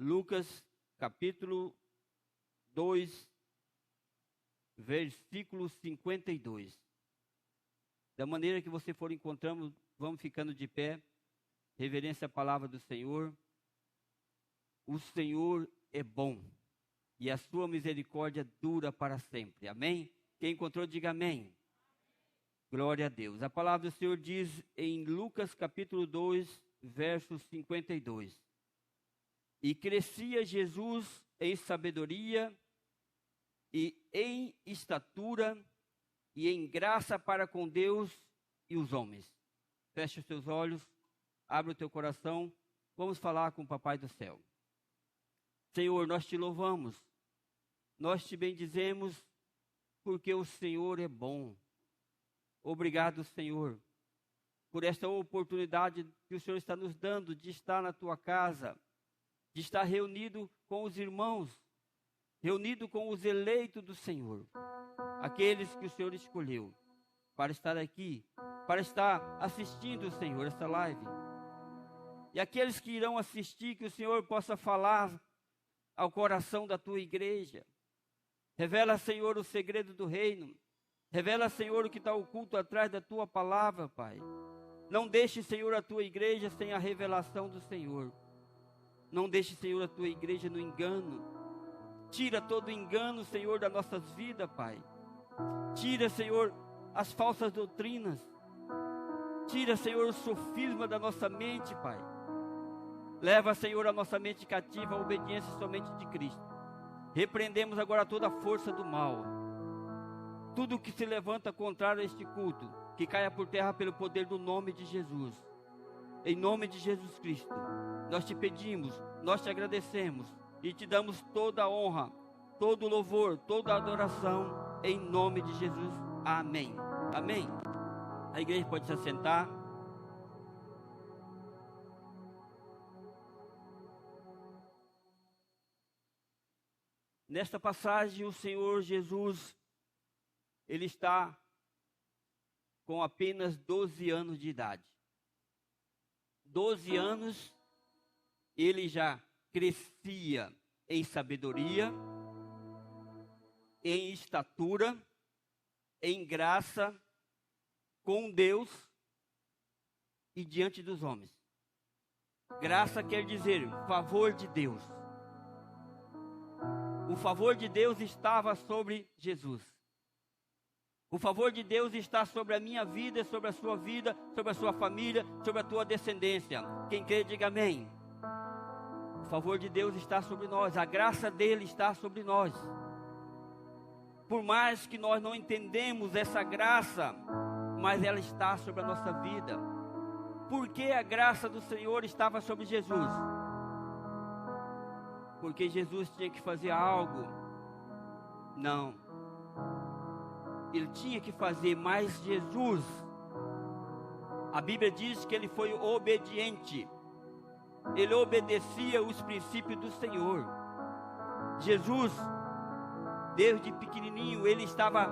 Lucas capítulo 2, versículo 52. Da maneira que você for encontrando, vamos ficando de pé. Reverência à palavra do Senhor. O Senhor é bom e a sua misericórdia dura para sempre. Amém? Quem encontrou, diga amém. Glória a Deus. A palavra do Senhor diz em Lucas capítulo 2, verso 52. E crescia Jesus em sabedoria e em estatura e em graça para com Deus e os homens. Feche os teus olhos, abre o teu coração, vamos falar com o Papai do céu. Senhor, nós te louvamos, nós te bendizemos, porque o Senhor é bom. Obrigado, Senhor, por esta oportunidade que o Senhor está nos dando de estar na tua casa, de estar reunido com os irmãos, reunido com os eleitos do Senhor, aqueles que o Senhor escolheu para estar aqui, para estar assistindo, Senhor, esta live. E aqueles que irão assistir, que o Senhor possa falar ao coração da tua igreja. Revela, Senhor, o segredo do reino. Revela, Senhor, o que está oculto atrás da tua palavra, Pai. Não deixe, Senhor, a tua igreja sem a revelação do Senhor. Não deixe, Senhor, a tua igreja no engano. Tira todo engano, Senhor, das nossas vidas, Pai. Tira, Senhor, as falsas doutrinas. Tira, Senhor, o sofisma da nossa mente, Pai. Leva, Senhor, a nossa mente cativa à obediência somente de Cristo. Repreendemos agora toda a força do mal. Tudo que se levanta contrário a este culto, que caia por terra pelo poder do nome de Jesus. Em nome de Jesus Cristo, nós te pedimos, nós te agradecemos e te damos toda a honra, todo o louvor, toda a adoração, em nome de Jesus. Amém. Amém. A igreja pode se assentar. Nesta passagem, o Senhor Jesus, Ele está com apenas 12 anos de idade. 12 anos, Ele já crescia em sabedoria, em estatura, em graça, com Deus e diante dos homens. Graça quer dizer favor de Deus. O favor de Deus estava sobre Jesus. O favor de Deus está sobre a minha vida, sobre a sua vida, sobre a sua família, sobre a tua descendência. Quem crê, diga amém. O favor de Deus está sobre nós, a graça dele está sobre nós. Por mais que nós não entendemos essa graça, mas ela está sobre a nossa vida. Por que a graça do Senhor estava sobre Jesus? Porque Jesus tinha que fazer algo? Não. Ele tinha que fazer, mas Jesus, a Bíblia diz que ele foi obediente. Ele obedecia os princípios do Senhor. Jesus, desde pequenininho, ele estava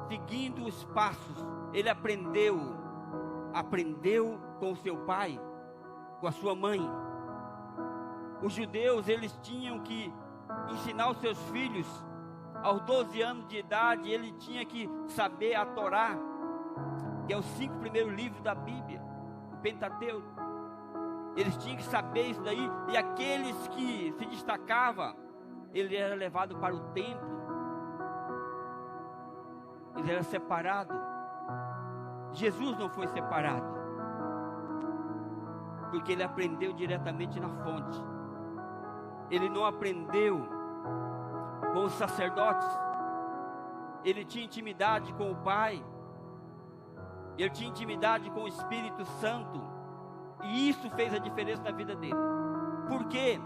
seguindo os passos. Ele aprendeu com seu pai, com a sua mãe. Os judeus, eles tinham que ensinar os seus filhos. Aos 12 anos de idade, ele tinha que saber a Torá, que é os 5 primeiros livros da Bíblia, o Pentateuco. Eles tinham que saber isso daí. E aqueles que se destacavam, ele era levado para o templo. Ele era separado. Jesus não foi separado, porque ele aprendeu diretamente na fonte. Ele não aprendeu com os sacerdotes. Ele tinha intimidade com o Pai. Ele tinha intimidade com o Espírito Santo. E isso fez a diferença na vida dele. Porque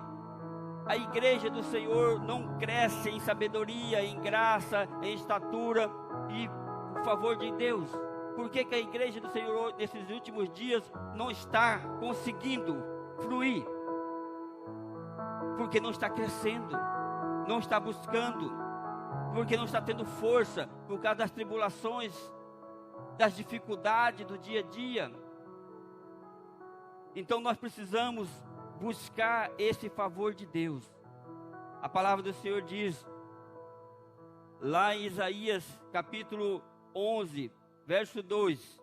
a igreja do Senhor não cresce em sabedoria, em graça, em estatura e por favor de Deus. Por que a igreja do Senhor nesses últimos dias não está conseguindo fluir? Porque não está crescendo, não está buscando, porque não está tendo força por causa das tribulações, das dificuldades do dia a dia. Então nós precisamos buscar esse favor de Deus. A palavra do Senhor diz, lá em Isaías capítulo 11, verso 2,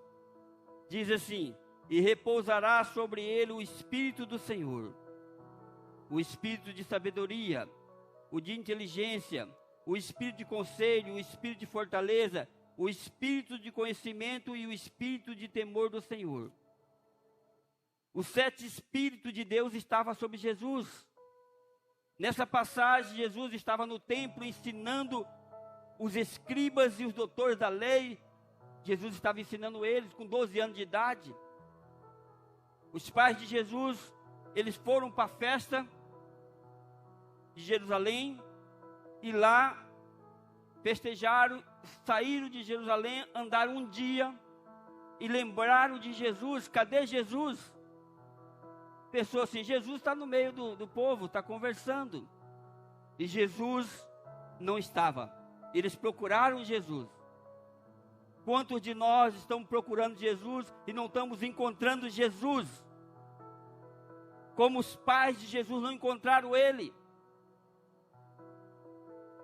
diz assim: e repousará sobre ele o Espírito do Senhor, o Espírito de sabedoria, o de inteligência, o Espírito de conselho, o Espírito de fortaleza, o Espírito de conhecimento e o Espírito de temor do Senhor. Os 7 Espíritos de Deus estavam sobre Jesus. Nessa passagem, Jesus estava no templo ensinando os escribas e os doutores da lei. Jesus estava ensinando eles com 12 anos de idade. Os pais de Jesus, eles foram para a festa de Jerusalém e lá festejaram, saíram de Jerusalém, andaram um dia e lembraram de Jesus. Cadê Jesus? Pensou assim, Jesus está no meio do povo, está conversando. E Jesus não estava. Eles procuraram Jesus. Quantos de nós estamos procurando Jesus e não estamos encontrando Jesus? Como os pais de Jesus não encontraram Ele.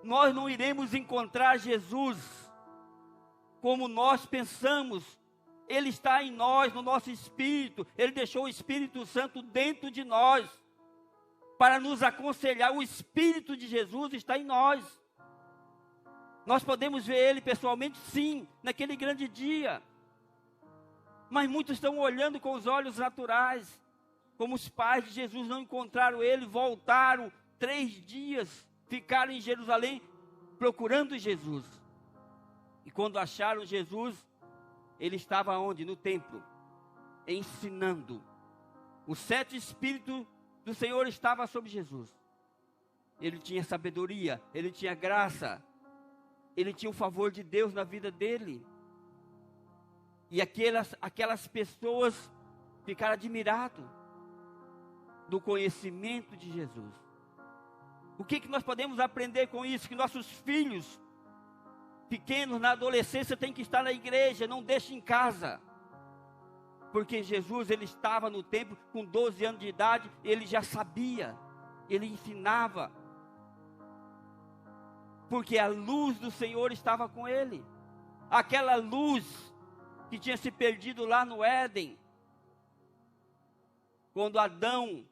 Nós não iremos encontrar Jesus como nós pensamos. Ele está em nós, no nosso espírito. Ele deixou o Espírito Santo dentro de nós para nos aconselhar. O Espírito de Jesus está em nós. Nós podemos ver Ele pessoalmente, sim, naquele grande dia. Mas muitos estão olhando com os olhos naturais. Como os pais de Jesus não encontraram Ele, voltaram 3 dias, ficaram em Jerusalém procurando Jesus. E quando acharam Jesus, Ele estava onde? No templo, ensinando. Os 7 Espíritos do Senhor estavam sobre Jesus. Ele tinha sabedoria, Ele tinha graça, Ele tinha o favor de Deus na vida dele. E aquelas pessoas ficaram admiradas do conhecimento de Jesus. O que nós podemos aprender com isso? Que nossos filhos pequenos, na adolescência, têm que estar na igreja, não deixe em casa. Porque Jesus, Ele estava no templo com 12 anos de idade, Ele já sabia, Ele ensinava. Porque a luz do Senhor estava com Ele. Aquela luz que tinha se perdido lá no Éden. Quando Adão,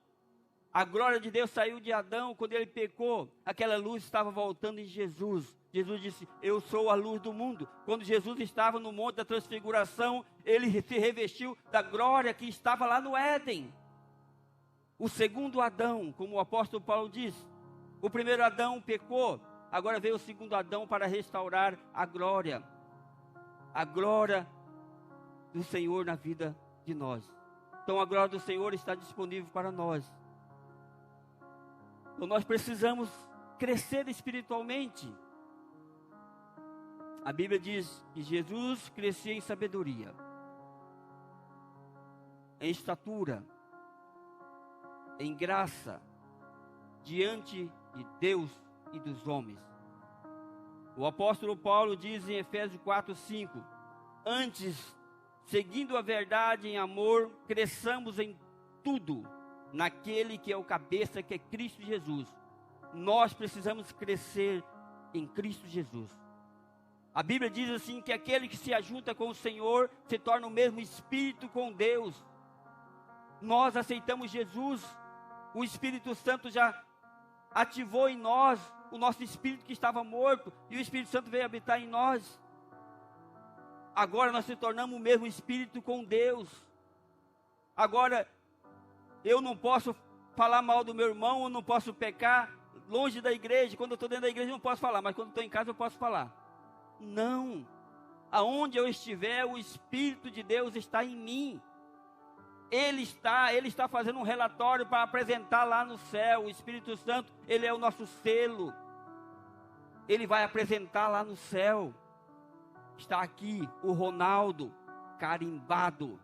a glória de Deus saiu de Adão, quando ele pecou, aquela luz estava voltando em Jesus. Jesus disse, eu sou a luz do mundo. Quando Jesus estava no monte da transfiguração, Ele se revestiu da glória que estava lá no Éden. O segundo Adão, como o apóstolo Paulo diz, o primeiro Adão pecou, agora veio o segundo Adão para restaurar a glória do Senhor na vida de nós. Então a glória do Senhor está disponível para nós. Então nós precisamos crescer espiritualmente. A Bíblia diz que Jesus crescia em sabedoria, em estatura, em graça, diante de Deus e dos homens. O apóstolo Paulo diz em Efésios 4:5, antes, seguindo a verdade em amor, cresçamos em tudo, naquele que é o cabeça, que é Cristo Jesus. Nós precisamos crescer em Cristo Jesus. A Bíblia diz assim, que aquele que se ajunta com o Senhor, se torna o mesmo Espírito com Deus. Nós aceitamos Jesus, o Espírito Santo já ativou em nós, o nosso espírito que estava morto, e o Espírito Santo veio habitar em nós. Agora nós se tornamos o mesmo Espírito com Deus. Agora, eu não posso falar mal do meu irmão, eu não posso pecar longe da igreja. Quando eu estou dentro da igreja eu não posso falar, mas quando estou em casa eu posso falar. Não, aonde eu estiver, o Espírito de Deus está em mim. Ele está fazendo um relatório para apresentar lá no céu. O Espírito Santo, Ele é o nosso selo. Ele vai apresentar lá no céu. Está aqui o Ronaldo, carimbado.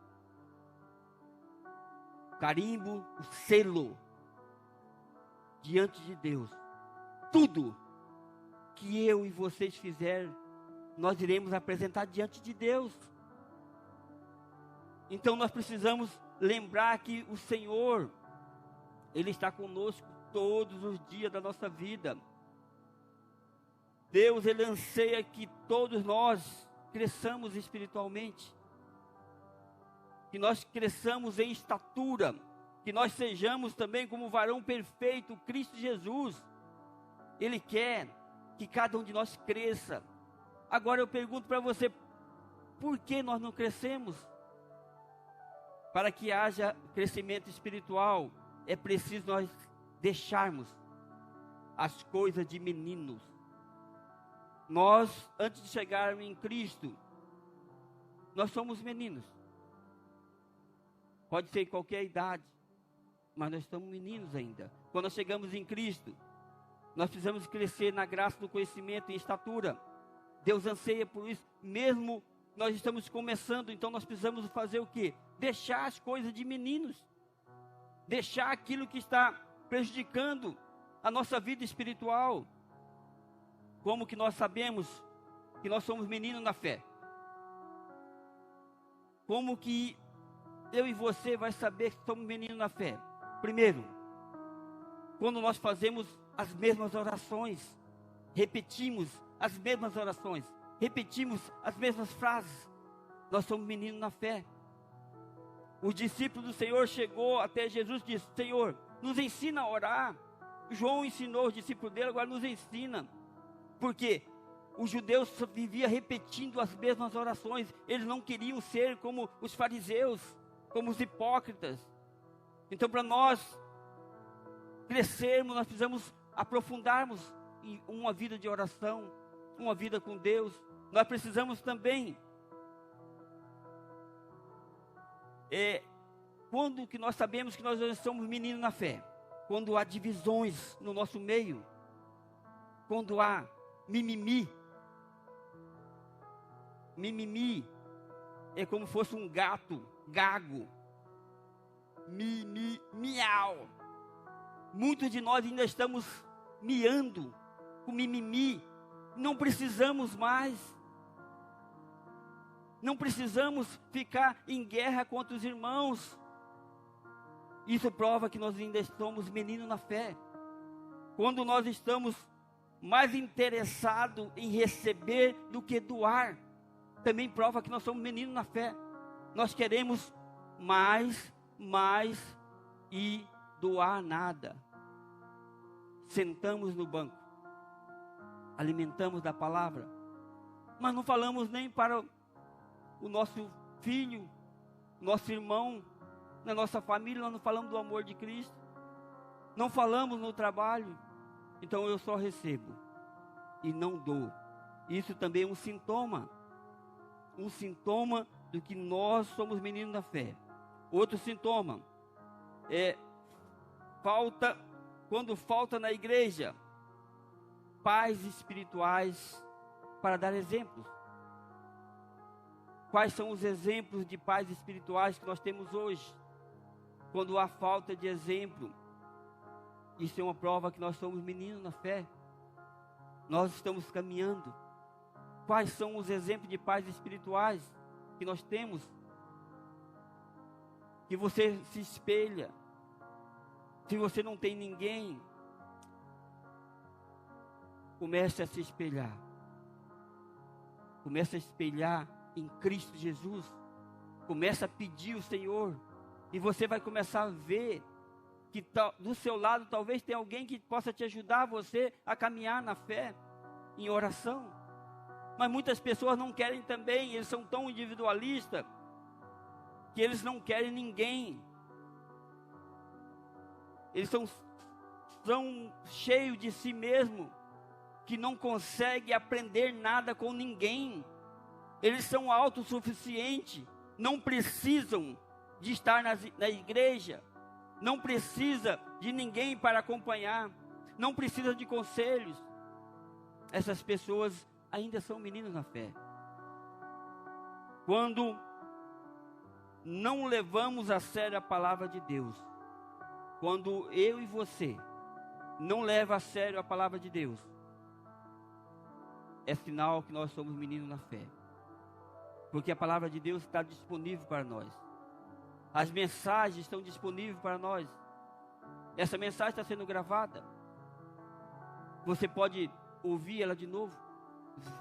Carimbo, o selo, diante de Deus. Tudo que eu e vocês fizerem, nós iremos apresentar diante de Deus. Então nós precisamos lembrar que o Senhor, Ele está conosco todos os dias da nossa vida. Deus, Ele anseia que todos nós cresçamos espiritualmente, que nós cresçamos em estatura, que nós sejamos também como o varão perfeito, Cristo Jesus. Ele quer que cada um de nós cresça. Agora eu pergunto para você, por que nós não crescemos? Para que haja crescimento espiritual, é preciso nós deixarmos as coisas de meninos. Nós, antes de chegarmos em Cristo, nós somos meninos. Pode ser em qualquer idade, mas nós estamos meninos ainda. Quando nós chegamos em Cristo, nós precisamos crescer na graça, no conhecimento e estatura. Deus anseia por isso, mesmo nós estamos começando, então nós precisamos fazer o quê? Deixar as coisas de meninos. Deixar aquilo que está prejudicando a nossa vida espiritual. Como que nós sabemos que nós somos meninos na fé? Como que eu e você vai saber que somos meninos na fé? Primeiro, quando nós fazemos as mesmas orações, repetimos as mesmas orações, repetimos as mesmas frases, nós somos meninos na fé. Os discípulos do Senhor chegou até Jesus e disse: Senhor, nos ensina a orar. João ensinou os discípulos dele, agora nos ensina. Porque os judeus viviam repetindo as mesmas orações. Eles não queriam ser como os fariseus, como os hipócritas. Então, para nós crescermos, nós precisamos aprofundarmos em uma vida de oração, uma vida com Deus. Nós precisamos também, quando que nós sabemos que nós somos meninos na fé? Quando há divisões no nosso meio, quando há mimimi é como se fosse um gato gago, miau. Muitos de nós ainda estamos miando com mimimi. Não precisamos mais. Não precisamos ficar em guerra contra os irmãos. Isso prova que nós ainda somos meninos na fé. Quando nós estamos mais interessados em receber do que doar, também prova que nós somos meninos na fé. Nós queremos mais e doar nada. Sentamos no banco, alimentamos da palavra, mas não falamos nem para o nosso filho, nosso irmão, na nossa família. Nós não falamos do amor de Cristo, não falamos no trabalho. Então eu só recebo e não dou. Isso também é um sintoma do que nós somos meninos da fé. Outro sintoma é quando falta na igreja pais espirituais para dar exemplos. Quais são os exemplos de pais espirituais que nós temos hoje? Quando há falta de exemplo, isso é uma prova que nós somos meninos na fé. Nós estamos caminhando. Quais são os exemplos de pais espirituais que nós temos? Que você se espelha. Se você não tem ninguém, comece a se espelhar. Comece a espelhar em Cristo Jesus. Comece a pedir ao Senhor. E você vai começar a ver que do seu lado talvez tenha alguém que possa te ajudar você a caminhar na fé, em oração. Mas muitas pessoas não querem também. Eles são tão individualistas que eles não querem ninguém. Eles são cheios de si mesmo, que não conseguem aprender nada com ninguém. Eles são autossuficientes, não precisam de estar na igreja, não precisa de ninguém para acompanhar, não precisa de conselhos. Essas pessoas ainda são meninos na fé. Quando não levamos a sério a palavra de Deus, quando eu e você não leva a sério a palavra de Deus, é sinal que nós somos meninos na fé. Porque a palavra de Deus está disponível para nós. As mensagens estão disponíveis para nós. Essa mensagem está sendo gravada. Você pode ouvir ela de novo,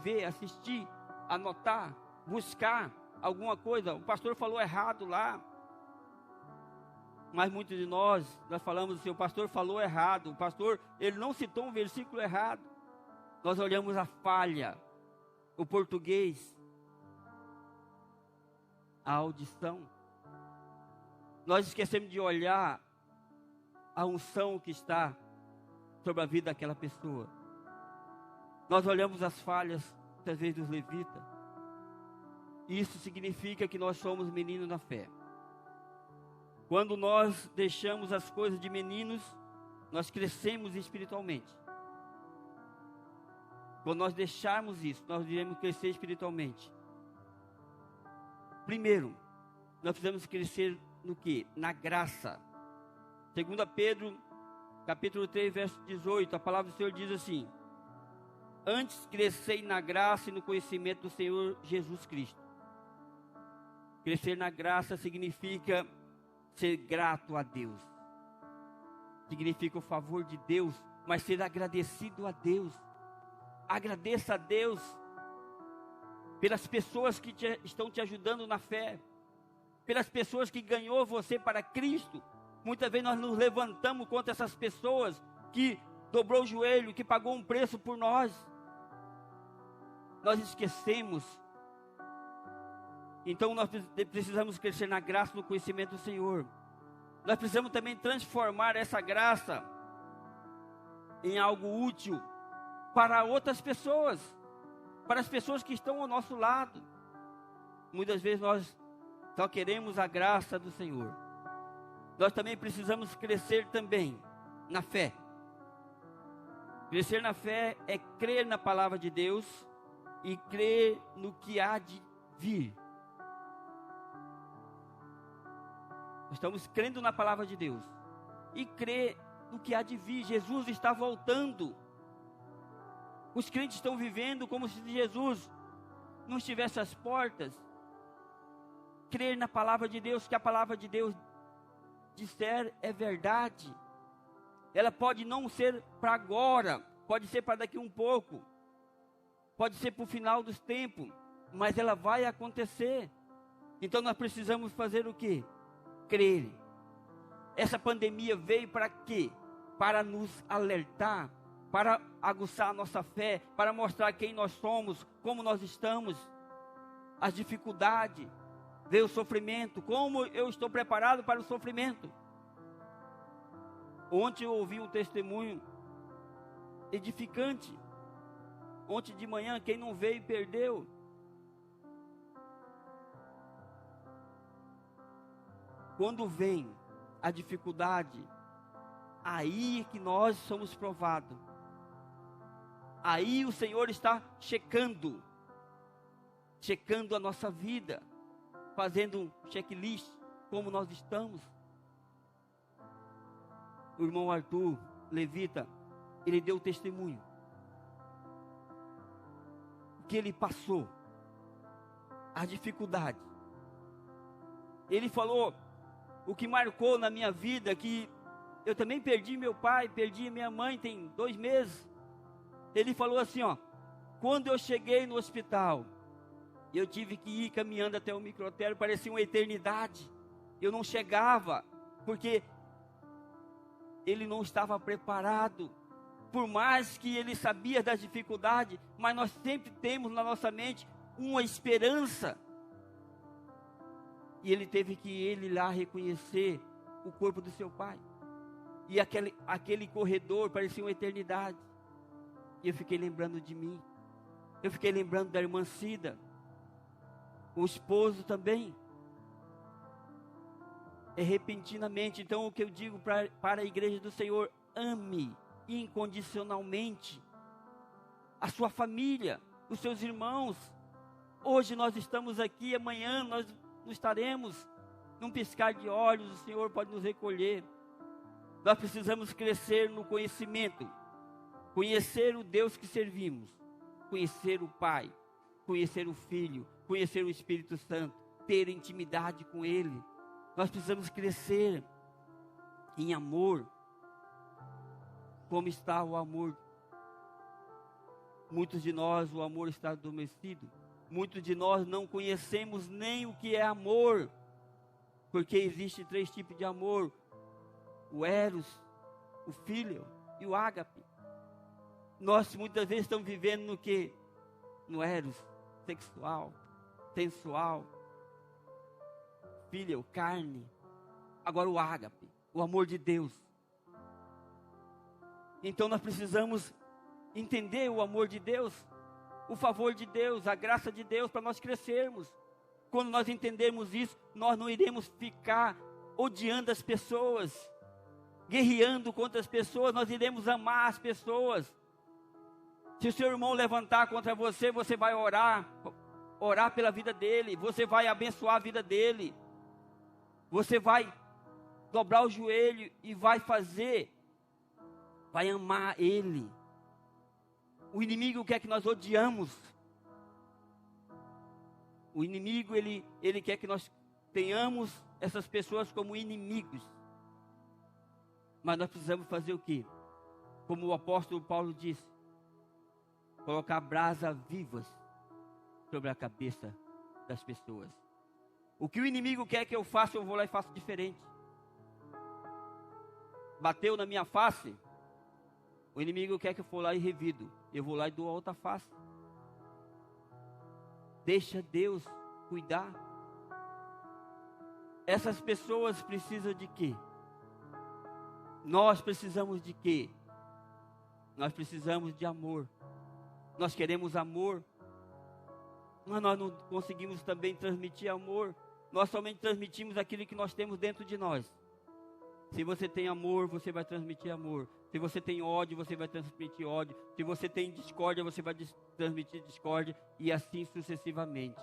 ver, assistir, anotar, buscar alguma coisa. O pastor falou errado lá. Mas muitos de nós falamos assim, o pastor falou errado. O pastor, ele não citou um versículo errado. Nós olhamos a falha, o português, a audição. Nós esquecemos de olhar a unção que está sobre a vida daquela pessoa. Nós olhamos as falhas, muitas vezes, dos levitas. Isso significa que nós somos meninos na fé. Quando nós deixamos as coisas de meninos, nós crescemos espiritualmente. Quando nós deixarmos isso, nós iremos crescer espiritualmente. Primeiro, nós precisamos crescer no quê? Na graça. 2 Pedro, capítulo 3, verso 18, a palavra do Senhor diz assim: antes crescei na graça e no conhecimento do Senhor Jesus Cristo. Crescer na graça significa ser grato a Deus. Significa o favor de Deus, mas ser agradecido a Deus. Agradeça a Deus pelas pessoas que estão te ajudando na fé, pelas pessoas que ganhou você para Cristo. Muitas vezes nós nos levantamos contra essas pessoas que dobrou o joelho, que pagou um preço por nós. Nós esquecemos. Então nós precisamos crescer na graça e no conhecimento do Senhor. Nós precisamos também transformar essa graça em algo útil para outras pessoas, para as pessoas que estão ao nosso lado. Muitas vezes nós só queremos a graça do Senhor. Nós também precisamos crescer também na fé. Crescer na fé é crer na palavra de Deus e crer no que há de vir. Estamos crendo na palavra de Deus e crer no que há de vir. Jesus está voltando. Os crentes estão vivendo como se Jesus não estivesse às portas. Crer na palavra de Deus, que a palavra de Deus disser é verdade. Ela pode não ser para agora, pode ser para daqui um pouco, pode ser para o final dos tempos, mas ela vai acontecer. Então nós precisamos fazer o quê? Crer. Essa pandemia veio para quê? Para nos alertar, para aguçar a nossa fé, para mostrar quem nós somos, como nós estamos, as dificuldades, ver o sofrimento, como eu estou preparado para o sofrimento. Ontem eu ouvi um testemunho edificante. Ontem de manhã, quem não veio perdeu. Quando vem a dificuldade, aí é que nós somos provados. Aí o Senhor está checando a nossa vida, fazendo um checklist, como nós estamos. O irmão Arthur, levita, ele deu testemunho. O que ele passou, a dificuldade. Ele falou, o que marcou na minha vida, que eu também perdi meu pai, perdi minha mãe tem 2 meses. Ele falou assim, quando eu cheguei no hospital, eu tive que ir caminhando até o microtério, parecia uma eternidade. Eu não chegava, porque ele não estava preparado. Por mais que ele sabia das dificuldades, mas nós sempre temos na nossa mente uma esperança. E ele teve que ir lá reconhecer o corpo do seu pai. E aquele corredor parecia uma eternidade. E eu fiquei lembrando de mim. Eu fiquei lembrando da irmã Cida. O esposo também. É repentinamente. Então o que eu digo para a igreja do Senhor, ame incondicionalmente a sua família, os seus irmãos. Hoje nós estamos aqui, amanhã nós não estaremos. Num piscar de olhos, o Senhor pode nos recolher. Nós precisamos crescer no conhecimento. Conhecer o Deus que servimos. Conhecer o Pai. Conhecer o Filho. Conhecer o Espírito Santo. Ter intimidade com Ele. Nós precisamos crescer em amor. Como está o amor? Muitos de nós, o amor está adormecido. Muitos de nós não conhecemos nem o que é amor. Porque existe 3 tipos de amor: o eros, o fíleo e o ágape. Nós muitas vezes estamos vivendo no que? No eros, sexual, sensual, fíleo, carne. Agora o ágape, o amor de Deus. Então nós precisamos entender o amor de Deus, o favor de Deus, a graça de Deus, para nós crescermos. Quando nós entendermos isso, nós não iremos ficar odiando as pessoas, guerreando contra as pessoas, nós iremos amar as pessoas. Se o seu irmão levantar contra você, você vai orar pela vida dele, você vai abençoar a vida dele, você vai dobrar o joelho e vai amar ele. O inimigo quer que nós odiamos. O inimigo, ele quer que nós tenhamos essas pessoas como inimigos. Mas nós precisamos fazer o quê? Como o apóstolo Paulo disse: colocar brasas vivas sobre a cabeça das pessoas. O que o inimigo quer que eu faça, eu vou lá e faço diferente. Bateu na minha face, o inimigo quer que eu for lá e revido. Eu vou lá e dou a outra face. Deixa Deus cuidar. Essas pessoas precisam de quê? Nós precisamos de quê? Nós precisamos de amor. Nós queremos amor, mas nós não conseguimos também transmitir amor. Nós somente transmitimos aquilo que nós temos dentro de nós. Se você tem amor, você vai transmitir amor. Se você tem ódio, você vai transmitir ódio. Se você tem discórdia, você vai transmitir discórdia. E assim sucessivamente.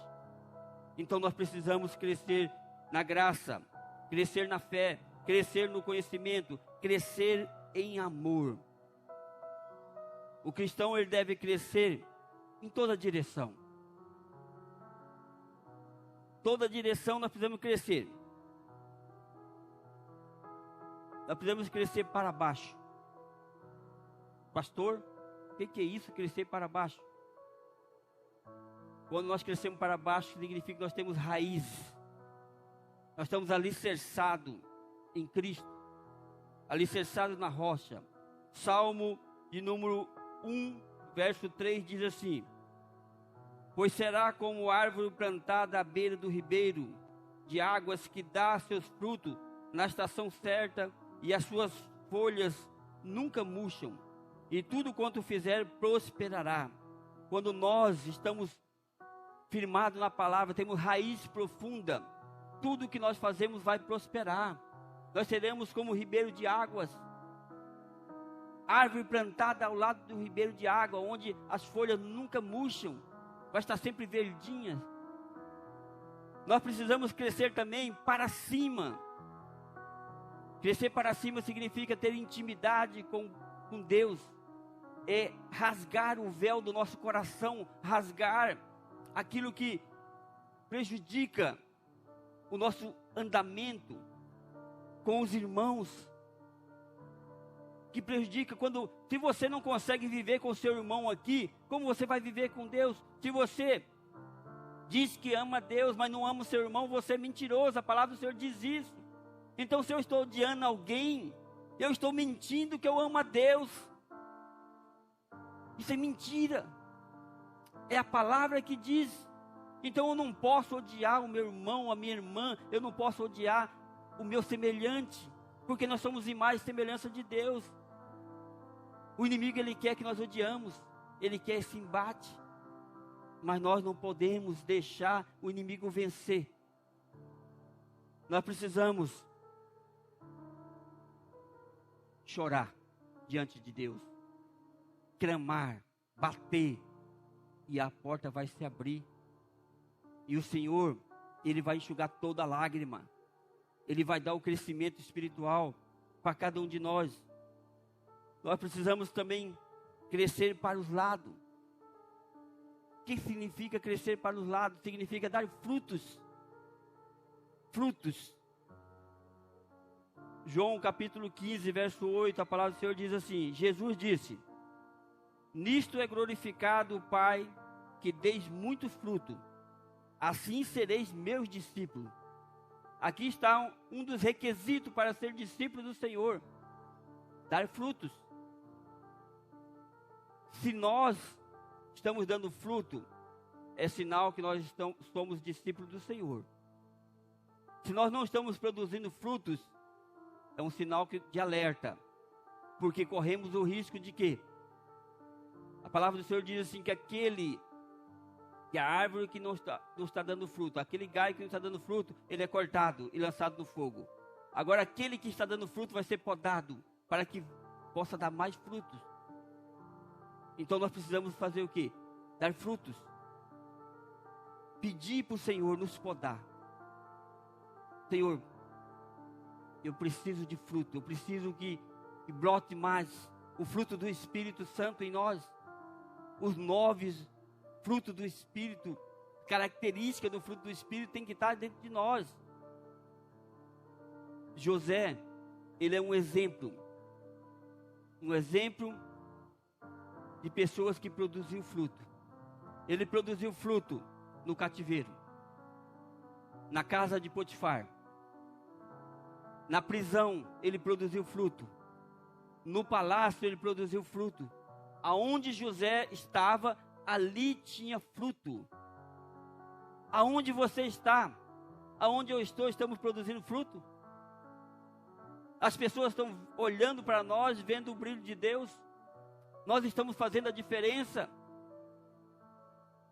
Então nós precisamos crescer na graça, crescer na fé, crescer no conhecimento, crescer em amor. O cristão, ele deve crescer em toda direção. Toda direção nós precisamos crescer. Nós precisamos crescer para baixo. Pastor, o que é isso, crescer para baixo? Quando nós crescemos para baixo, significa que nós temos raiz. Nós estamos alicerçados em Cristo. Alicerçados na rocha. Salmo de número 1, verso 3 diz assim: pois será como árvore plantada à beira do ribeiro de águas, que dá seus frutos na estação certa, e as suas folhas nunca murcham, e tudo quanto fizer prosperará. Quando nós estamos firmados na palavra, temos raiz profunda, tudo que nós fazemos vai prosperar. Nós seremos como ribeiro de águas, árvore plantada ao lado do ribeiro de água, onde as folhas nunca murcham, vai estar sempre verdinha. Nós precisamos crescer também para cima. Crescer para cima significa ter intimidade com Deus. É rasgar o véu do nosso coração, rasgar aquilo que prejudica o nosso andamento com os irmãos, que prejudica se você não consegue viver com o seu irmão aqui, como você vai viver com Deus? Se você diz que ama Deus, mas não ama o seu irmão, você é mentiroso. A palavra do Senhor diz isso. Então, se eu estou odiando alguém, eu estou mentindo que eu amo a Deus. Isso é mentira. É a palavra que diz. Então eu não posso odiar o meu irmão, a minha irmã, eu não posso odiar o meu semelhante, porque nós somos imagem e semelhança de Deus. O inimigo, ele quer que nós odiamos, ele quer esse embate, mas nós não podemos deixar o inimigo vencer. Nós precisamos chorar diante de Deus, clamar, bater, e a porta vai se abrir. E o Senhor, Ele vai enxugar toda lágrima. Ele vai dar o crescimento espiritual para cada um de nós. Nós precisamos também crescer para os lados. O que significa crescer para os lados? Significa dar frutos. Frutos. João capítulo 15, verso 8, a palavra do Senhor diz assim: Jesus disse: nisto é glorificado o Pai, que deis muito fruto, assim sereis meus discípulos. Aqui está um dos requisitos para ser discípulo do Senhor: dar frutos. Se nós estamos dando fruto, é sinal que nós somos discípulos do Senhor. Se nós não estamos produzindo frutos, é um sinal de alerta, porque corremos o risco de quê? A palavra do Senhor diz assim, que a árvore que não está dando fruto, aquele galho que não está dando fruto, ele é cortado e lançado no fogo. Agora aquele que está dando fruto vai ser podado, para que possa dar mais frutos. Então nós precisamos fazer o quê? Dar frutos. Pedir para o Senhor nos podar. Senhor, eu preciso de fruto, eu preciso que brote mais o fruto do Espírito Santo em nós. Os 9 frutos do Espírito, característica do fruto do Espírito tem que estar dentro de nós. José, ele é um exemplo de pessoas que produziam fruto. Ele produziu fruto no cativeiro, na casa de Potifar, na prisão ele produziu fruto, no palácio ele produziu fruto. Aonde José estava, ali tinha fruto. Aonde você está, aonde eu estou, estamos produzindo fruto? As pessoas estão olhando para nós, vendo o brilho de Deus. Nós estamos fazendo a diferença.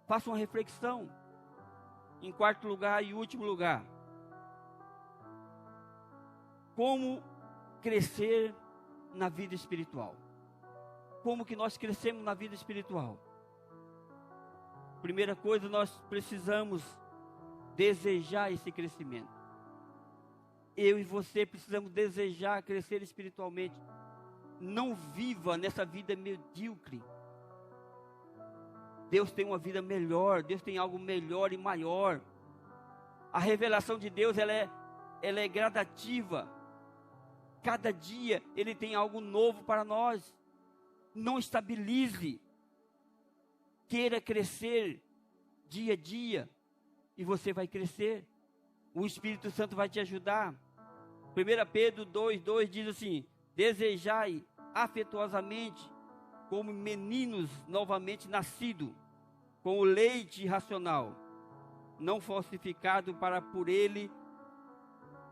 Faça uma reflexão. Em quarto lugar e último lugar, como crescer na vida espiritual? Como que nós crescemos na vida espiritual? Primeira coisa, nós precisamos desejar esse crescimento. Eu e você precisamos desejar crescer espiritualmente. Não viva nessa vida medíocre. Deus tem uma vida melhor, Deus tem algo melhor e maior. A revelação de Deus, ela é gradativa. Cada dia Ele tem algo novo para nós. Não estabilize. Queira crescer dia a dia e você vai crescer. O Espírito Santo vai te ajudar. 1 Pedro 2:2 diz assim: desejai afetuosamente como meninos novamente nascidos, com o leite racional, não falsificado, para por ele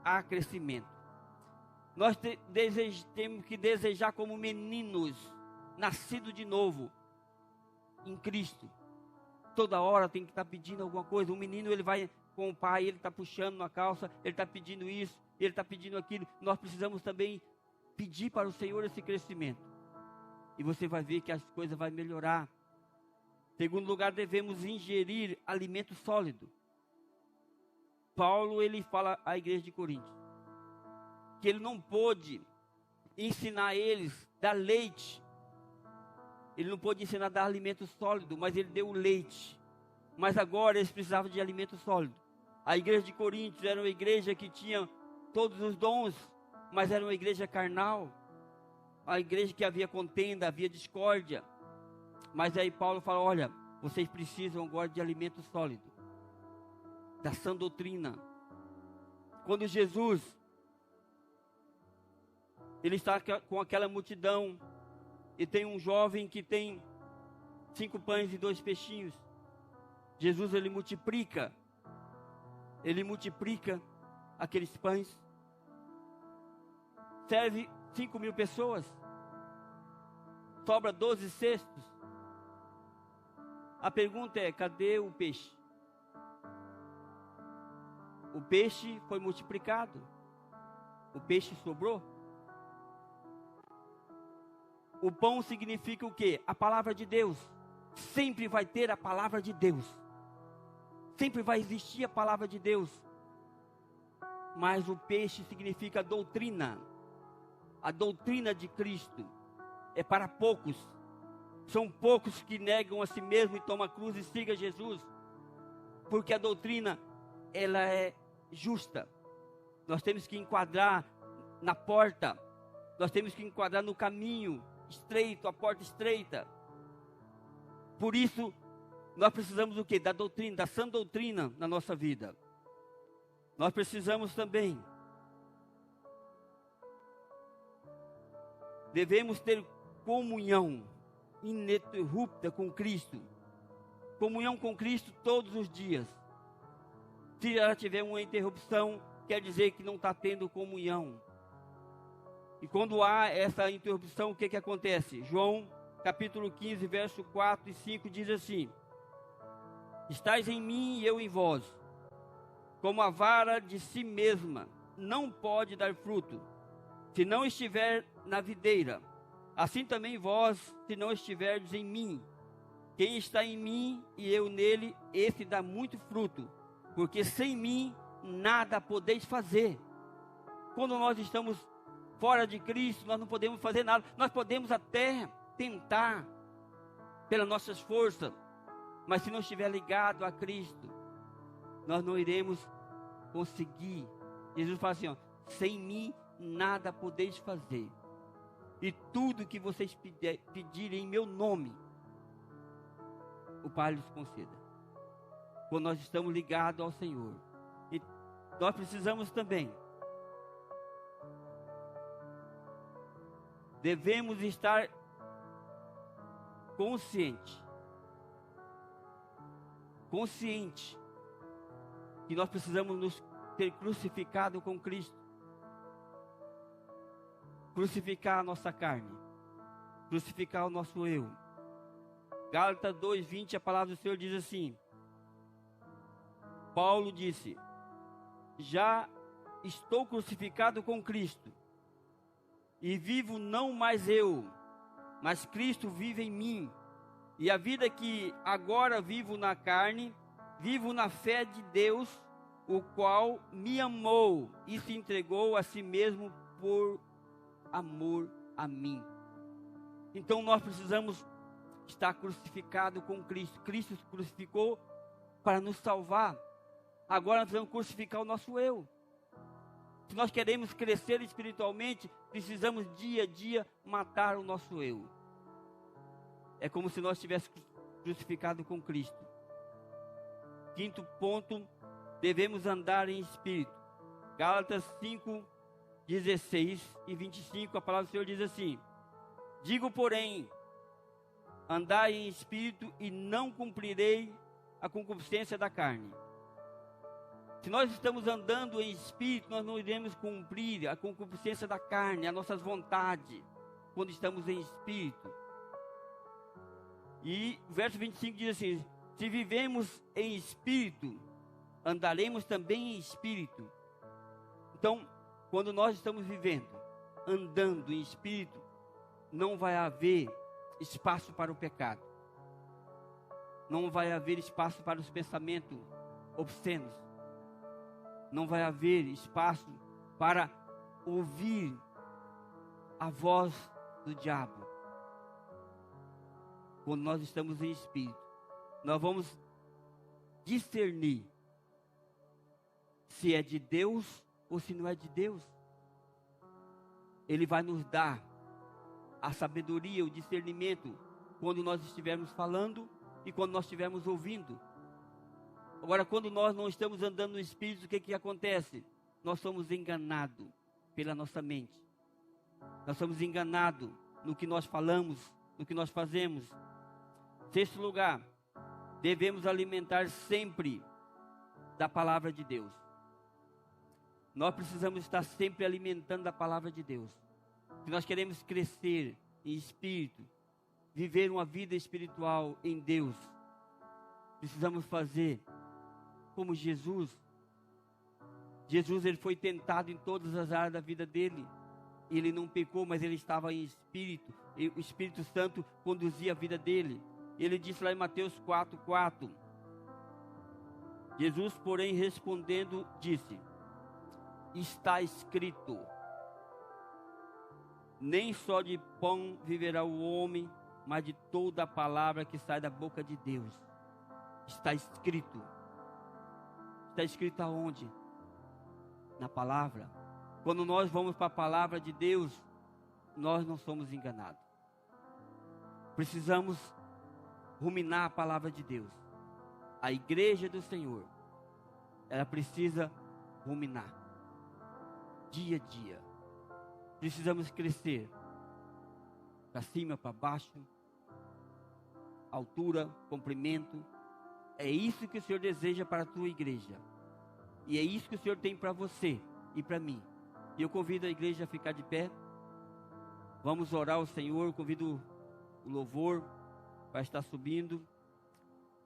há crescimento. Nós temos que desejar como meninos, nascidos de novo, em Cristo. Toda hora tem que estar pedindo alguma coisa. O menino, ele vai com o pai, ele está puxando na calça, ele está pedindo isso, ele está pedindo aquilo. Nós precisamos também pedir para o Senhor esse crescimento. E você vai ver que as coisas vão melhorar. Segundo lugar, devemos ingerir alimento sólido. Paulo, ele fala à igreja de Corinto que ele não pôde ensinar eles a dar leite. Ele não pôde ensinar a dar alimento sólido, mas ele deu o leite. Mas agora eles precisavam de alimento sólido. A igreja de Corinto era uma igreja que tinha todos os dons, mas era uma igreja carnal. A igreja que havia contenda, havia discórdia. Mas aí Paulo fala: olha, vocês precisam agora de alimento sólido, da sã doutrina. Quando Jesus, ele está com aquela multidão, e tem um jovem que tem 5 pães e 2 peixinhos. Jesus, ele multiplica aqueles pães, serve 5.000 pessoas, sobra 12 cestos. A pergunta é: cadê o peixe? O peixe foi multiplicado, o peixe sobrou. O pão significa o quê? A palavra de Deus. Sempre vai ter a palavra de Deus. Sempre vai existir a palavra de Deus. Mas o peixe significa a doutrina. A doutrina de Cristo é para poucos. São poucos que negam a si mesmo e tomam a cruz e sigam Jesus. Porque a doutrina, ela é justa. Nós temos que enquadrar na porta. Nós temos que enquadrar no caminho estreito, a porta estreita. Por isso, nós precisamos do quê? Da doutrina, da sã doutrina na nossa vida. Nós precisamos também. Devemos ter comunhão ininterrupta com Cristo. Comunhão com Cristo todos os dias. Se ela tiver uma interrupção, quer dizer que não está tendo comunhão. E quando há essa interrupção, o que acontece? João, capítulo 15, verso 4 e 5, diz assim: estais em mim e eu em vós, como a vara de si mesma não pode dar fruto, se não estiver na videira, assim também vós, se não estiverdes em mim. Quem está em mim e eu nele, esse dá muito fruto, porque sem mim nada podeis fazer. Quando nós estamos fora de Cristo, nós não podemos fazer nada. Nós podemos até tentar pelas nossas forças, mas se não estiver ligado a Cristo, nós não iremos conseguir. Jesus fala assim, ó, sem mim nada podeis fazer. E tudo que vocês pedirem em meu nome, o Pai lhes conceda. Quando nós estamos ligados ao Senhor. E nós precisamos também. Devemos estar consciente que nós precisamos nos ter crucificado com Cristo. Crucificar a nossa carne, crucificar o nosso eu. Gálatas 2:20, a palavra do Senhor diz assim: Paulo disse: já estou crucificado com Cristo, e vivo não mais eu, mas Cristo vive em mim. E a vida que agora vivo na carne, vivo na fé de Deus, o qual me amou e se entregou a si mesmo por amor a mim. Então nós precisamos estar crucificado com Cristo. Cristo se crucificou para nos salvar. Agora nós precisamos crucificar o nosso eu. Se nós queremos crescer espiritualmente, precisamos dia a dia matar o nosso eu. É como se nós estivéssemos crucificado com Cristo. Quinto ponto, devemos andar em espírito. Gálatas 5:16 e 25, a palavra do Senhor diz assim: digo, porém, andai em espírito e não cumprirei a concupiscência da carne. Se nós estamos andando em espírito, nós não iremos cumprir a concupiscência da carne, as nossas vontades, quando estamos em espírito. E o verso 25 diz assim: se vivemos em espírito, andaremos também em espírito. Então, quando nós estamos vivendo, andando em espírito, não vai haver espaço para o pecado. Não vai haver espaço para os pensamentos obscenos. Não vai haver espaço para ouvir a voz do diabo. Quando nós estamos em espírito, nós vamos discernir se é de Deus ou se não é de Deus. Ele vai nos dar a sabedoria, o discernimento, quando nós estivermos falando e quando nós estivermos ouvindo. Agora, quando nós não estamos andando no Espírito, o que acontece? Nós somos enganados pela nossa mente. Nós somos enganados no que nós falamos, no que nós fazemos. Sexto lugar, devemos alimentar sempre da palavra de Deus. Nós precisamos estar sempre alimentando a palavra de Deus. Se nós queremos crescer em espírito, viver uma vida espiritual em Deus, precisamos fazer como Jesus. Jesus, ele foi tentado em todas as áreas da vida dele. Ele não pecou, mas ele estava em espírito. E o Espírito Santo conduzia a vida dele. Ele disse lá em Mateus 4:4. Jesus, porém, respondendo, disse: está escrito, nem só de pão viverá o homem, mas de toda a palavra que sai da boca de Deus. Está escrito. Está escrito aonde? Na palavra. Quando nós vamos para a palavra de Deus, nós não somos enganados. Precisamos ruminar a palavra de Deus. A igreja do Senhor, ela precisa ruminar. Dia a dia. Precisamos crescer. Para cima, para baixo. Altura, comprimento. É isso que o Senhor deseja para a tua igreja. E é isso que o Senhor tem para você e para mim. E eu convido a igreja a ficar de pé. Vamos orar ao Senhor. Convido o louvor para estar subindo.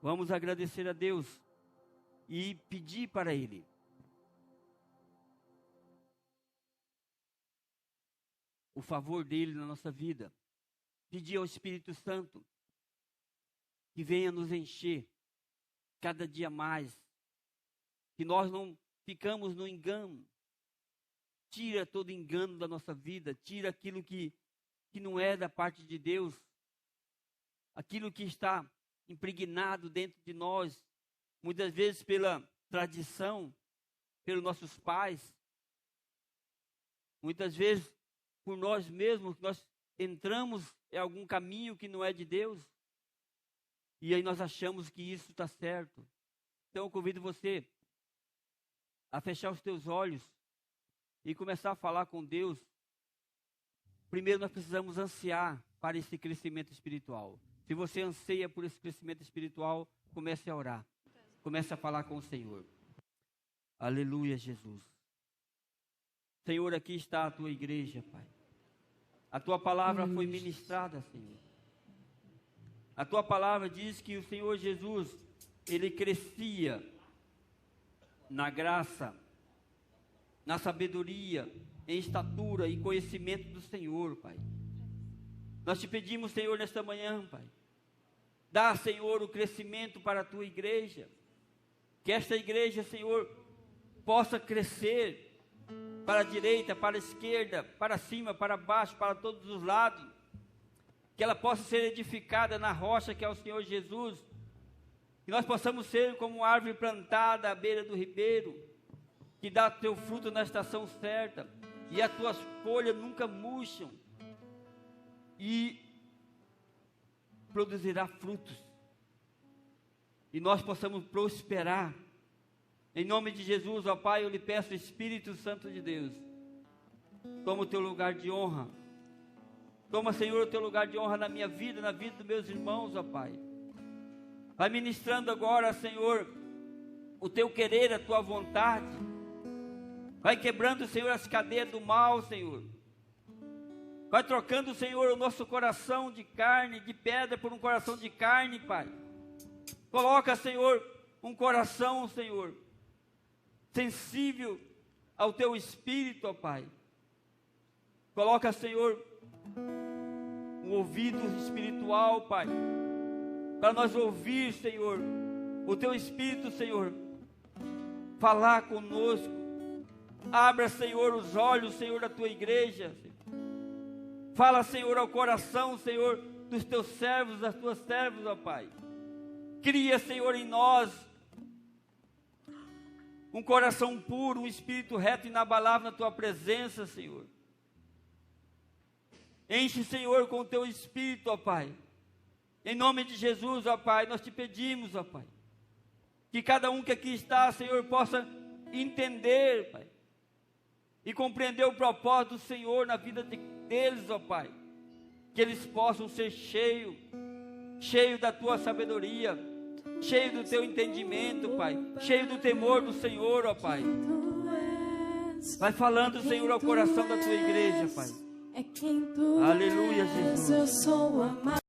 Vamos agradecer a Deus e pedir para Ele. O favor dEle na nossa vida. Pedir ao Espírito Santo que venha nos encher cada dia mais. Que nós não ficamos no engano. Tira todo engano da nossa vida. Tira aquilo que não é da parte de Deus. Aquilo que está impregnado dentro de nós. Muitas vezes pela tradição, pelos nossos pais. Muitas vezes por nós mesmos, nós entramos em algum caminho que não é de Deus. E aí nós achamos que isso está certo. Então eu convido você a fechar os teus olhos e começar a falar com Deus. Primeiro nós precisamos ansiar para esse crescimento espiritual. Se você anseia por esse crescimento espiritual, comece a orar. Comece a falar com o Senhor. Aleluia, Jesus. Senhor, aqui está a tua igreja, Pai. A tua palavra foi ministrada, Senhor. A tua palavra diz que o Senhor Jesus, Ele crescia na graça, na sabedoria, em estatura e conhecimento do Senhor, Pai. Nós te pedimos, Senhor, nesta manhã, Pai. Dá, Senhor, o crescimento para a tua igreja. Que esta igreja, Senhor, possa crescer para a direita, para a esquerda, para cima, para baixo, para todos os lados. Que ela possa ser edificada na rocha que é o Senhor Jesus. Que nós possamos ser como uma árvore plantada à beira do ribeiro, que dá teu fruto na estação certa, e as tuas folhas nunca murcham, e produzirá frutos, e nós possamos prosperar. Em nome de Jesus, ó Pai, eu lhe peço, Espírito Santo de Deus, toma o teu lugar de honra. Toma, Senhor, o teu lugar de honra na minha vida, na vida dos meus irmãos, ó Pai. Vai ministrando agora, Senhor, o teu querer, a tua vontade. Vai quebrando, Senhor, as cadeias do mal, Senhor. Vai trocando, Senhor, o nosso coração de carne, de pedra, por um coração de carne, Pai. Coloca, Senhor, um coração, Senhor, sensível ao teu Espírito, ó Pai. Coloca, Senhor, um ouvido espiritual, Pai, para nós ouvir, Senhor, o teu Espírito, Senhor, falar conosco. Abra, Senhor, os olhos, Senhor, da tua igreja. Fala, Senhor, ao coração, Senhor, dos teus servos, das tuas servas, ó Pai. Cria, Senhor, em nós um coração puro, um espírito reto e inabalável na tua presença, Senhor. Enche, Senhor, com o teu Espírito, ó Pai. Em nome de Jesus, ó Pai, nós te pedimos, ó Pai, que cada um que aqui está, Senhor, possa entender, Pai, e compreender o propósito do Senhor na vida deles, ó Pai. Que eles possam ser cheios da tua sabedoria, cheio do teu entendimento, Pai, cheio do temor do Senhor, ó Pai. Vai falando, Senhor, ao coração da tua igreja, Pai. Aleluia, Jesus. Eu sou amado.